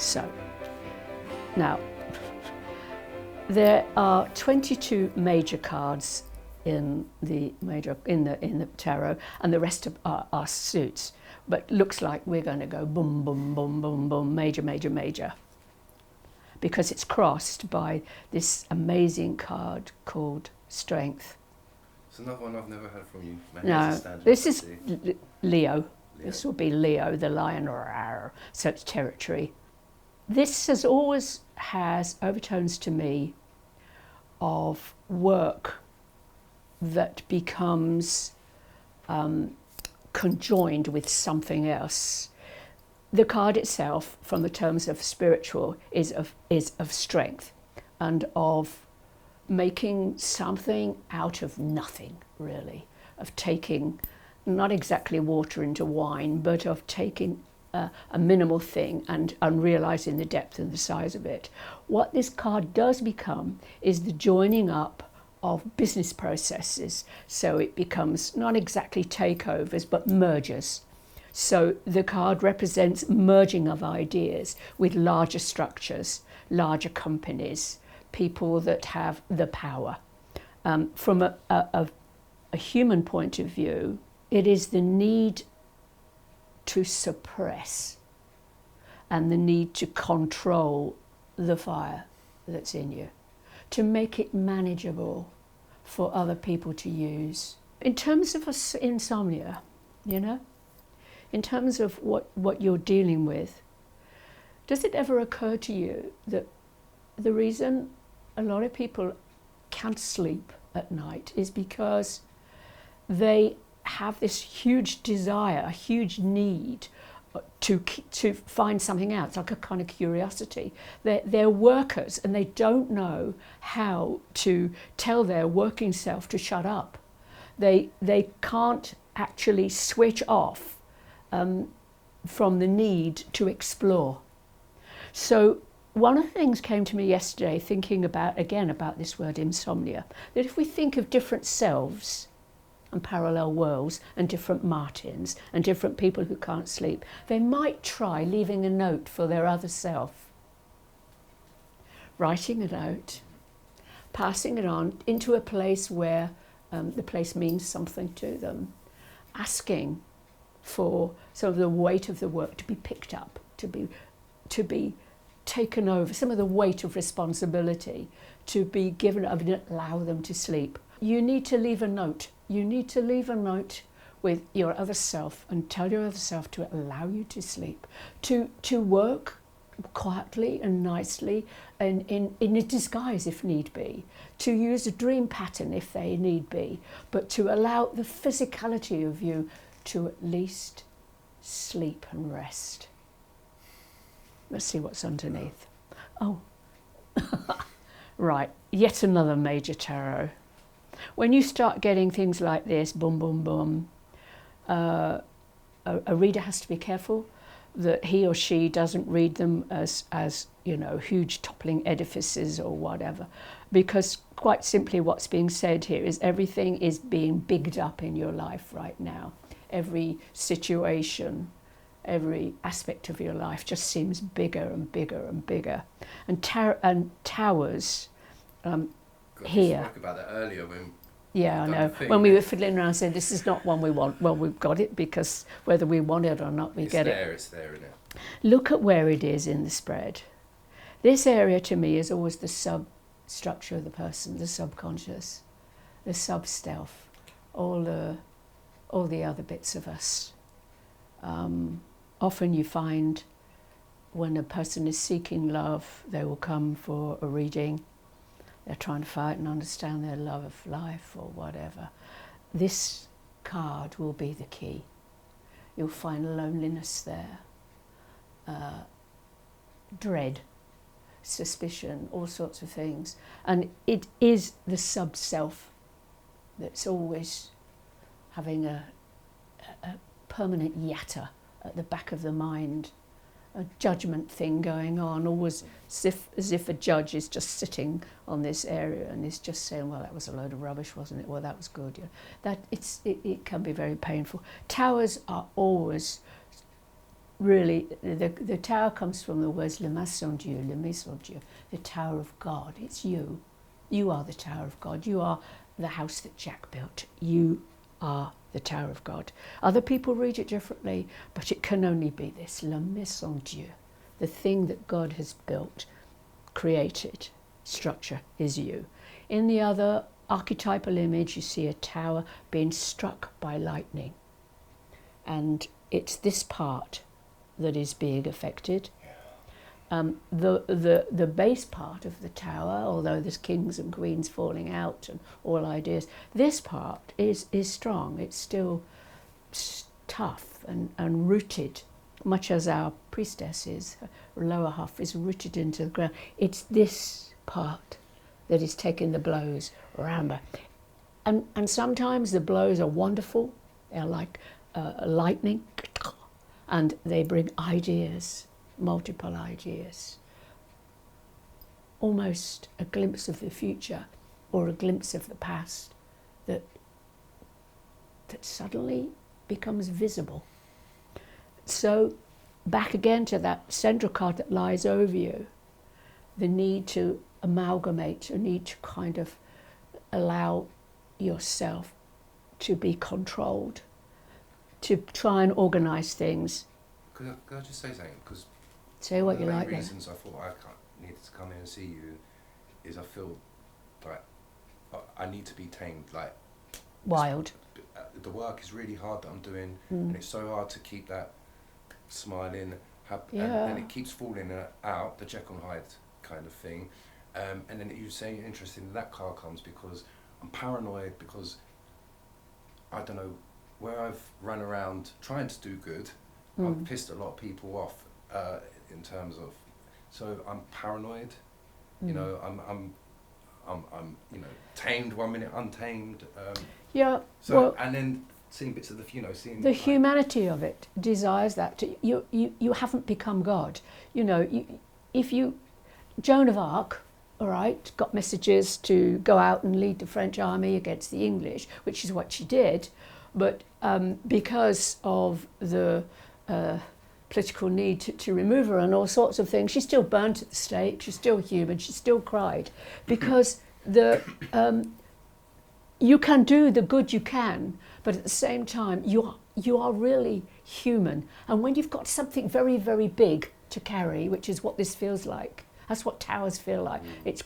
So, now, there are 22 major cards in the tarot, and the rest are suits. But looks like we're going to go boom, boom, boom, boom, boom, major, major, major, because it's crossed by this amazing card called Strength. It's another one I've never heard from you. No, this is Leo. This will be Leo, the lion, so it's territory. This always has overtones to me of work that becomes conjoined with something else. The card itself, from the terms of spiritual, is of strength and of making something out of nothing, really, of taking not exactly water into wine, but of taking a minimal thing and realizing the depth and the size of it. What this card does become is the joining up of business processes. So it becomes not exactly takeovers, but mergers. So the card represents merging of ideas with larger structures, larger companies, people that have the power. From a human point of view, it is the need to suppress and the need to control the fire that's in you, to make it manageable for other people to use. In terms of insomnia, in terms of what you're dealing with, does it ever occur to you that the reason a lot of people can't sleep at night is because they have this huge desire, a huge need to find something else, like a kind of curiosity. They're workers and they don't know how to tell their working self to shut up. They can't actually switch off from the need to explore. So one of the things came to me yesterday, thinking about this word insomnia, that if we think of different selves and parallel worlds and different Martins and different people who can't sleep, they might try leaving a note for their other self. Writing a note, passing it on into a place where the place means something to them, asking for some of the weight of the work to be picked up, to be taken over, some of the weight of responsibility to be given, allow them to sleep. You need to leave a note. You need to leave a note with your other self and tell your other self to allow you to sleep, to work quietly and nicely and in a disguise if need be, to use a dream pattern if they need be, but to allow the physicality of you to at least sleep and rest. Let's see what's underneath. Oh, right, yet another major tarot. When you start getting things like this, boom, boom, boom, a reader has to be careful that he or she doesn't read them as huge toppling edifices or whatever, because quite simply what's being said here is everything is being bigged up in your life right now. Every situation, every aspect of your life just seems bigger and bigger and bigger. And towers here. We spoke about that earlier when. Yeah, I know. When we were fiddling around saying this is not one we want. Well, we've got it because whether we want it or not, we get it. It's there, isn't it? Look at where it is in the spread. This area to me is always the substructure of the person, the subconscious, the sub-self, all the other bits of us. Often you find when a person is seeking love, they will come for a reading. They're trying to fight and understand their love of life or whatever. This card will be the key. You'll find loneliness there, dread, suspicion, all sorts of things. And it is the sub-self that's always having a permanent yatter at the back of the mind, a judgment thing going on, always as if a judge is just sitting on this area and is just saying, well, that was a load of rubbish, wasn't it? Well, that was good. Yeah. It can be very painful. Towers are always really, the tower comes from the words le maison Dieu, the tower of God. It's you. You are the tower of God. You are the house that Jack built. You are the tower of God. Other people read it differently, but it can only be this, la maison Dieu. The thing that God has built, created, structure is you. In the other archetypal image, you see a tower being struck by lightning. And it's this part that is being affected. The base part of the tower, although there's kings and queens falling out and all ideas, this part is strong. It's still tough and rooted, much as our priestess is. Her lower half is rooted into the ground. It's this part that is taking the blows around her. And sometimes the blows are wonderful. They're like lightning, and they bring ideas, multiple ideas, almost a glimpse of the future or a glimpse of the past that suddenly becomes visible. So back again to that central card that lies over you, the need to amalgamate, the need to kind of allow yourself to be controlled, to try and organise things. Could I just say something? Because say what you like. One of the reasons I thought I needed to come in and see you is I feel like I need to be tamed. Like wild. The work is really hard that I'm doing, and it's so hard to keep that smiling, and it keeps falling out, the Jekyll and Hyde kind of thing. And then you say, interesting, that card comes because I'm paranoid, because I don't know, where I've run around trying to do good, I've pissed a lot of people off in terms of, so I'm paranoid, you know, I'm you know, tamed 1 minute, untamed. Yeah. So well, and then seeing bits of seeing the humanity of it desires that you haven't become God. You know, if you Joan of Arc, all right, got messages to go out and lead the French army against the English, which is what she did, but because of the political need to remove her and all sorts of things, she's still burnt at the stake, she's still human, she still cried, because you can do the good you can, but at the same time you are really human. And when you've got something very, very big to carry, which is what this feels like, that's what towers feel like. It's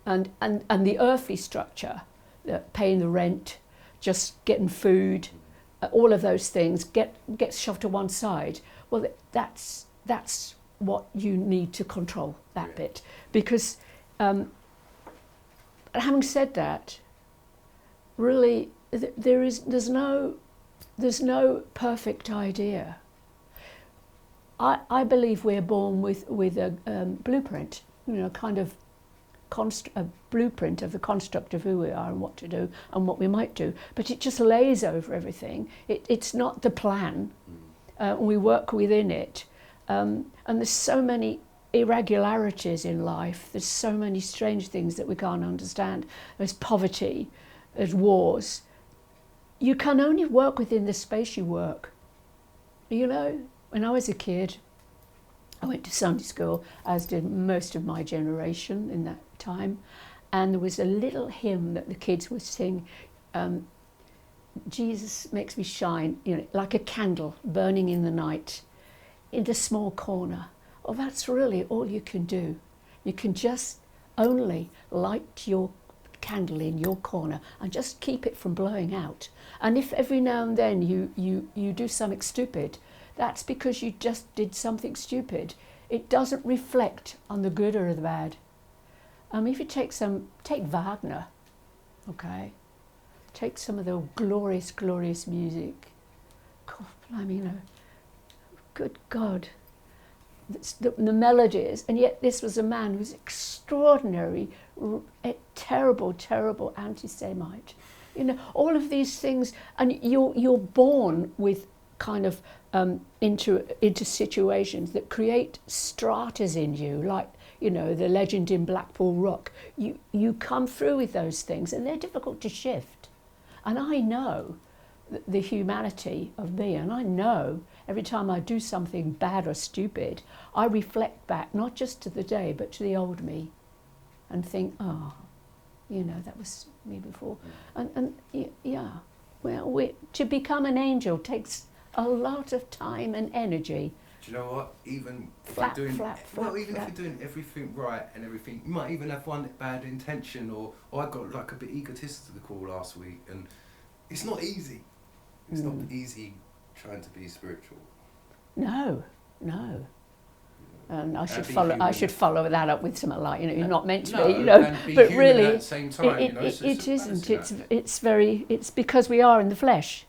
and the earthly structure, paying the rent, just getting food, all of those things gets shoved to one side. Well, that's what you need to control, that bit, because having said that, really there's no perfect idea. I believe we're born with a blueprint, you know, kind of a blueprint of the construct of who we are and what to do and what we might do, but it just lays over everything. It's not the plan. We work within it, and there's so many irregularities in life. There's so many strange things that we can't understand. There's poverty, there's wars. You can only work within the space you work. You know, when I was a kid, I went to Sunday school, as did most of my generation in that time, and there was a little hymn that the kids would sing, Jesus makes me shine, you know, like a candle burning in the night, in a small corner. Well, that's really all you can do. You can just only light your candle in your corner and just keep it from blowing out. And if every now and then you do something stupid, that's because you just did something stupid. It doesn't reflect on the good or the bad. If you take Wagner, okay, take some of the glorious, glorious music. God, blimey, you know, good God. The melodies, and yet this was a man who was extraordinary, terrible, terrible anti-Semite. You know, all of these things, and you're born with kind of into situations that create stratas in you, like, you know, the legend in Blackpool Rock. You come through with those things, and they're difficult to shift. And I know the humanity of me. And I know every time I do something bad or stupid, I reflect back not just to the day, but to the old me, and think, oh, you know, that was me before. And yeah, well, to become an angel takes a lot of time and energy. Do you know what? Even if Flap, you're doing, flap, flap, well, even flap. if you're doing everything right and everything, you might even have one bad intention, or I got like a bit egotistical last week, and it's not easy. It's not easy trying to be spiritual. No. And I should human. follow that up with something like, you know, you're not meant to be, you And know, be but human really, at the same time, it isn't. It's because we are in the flesh.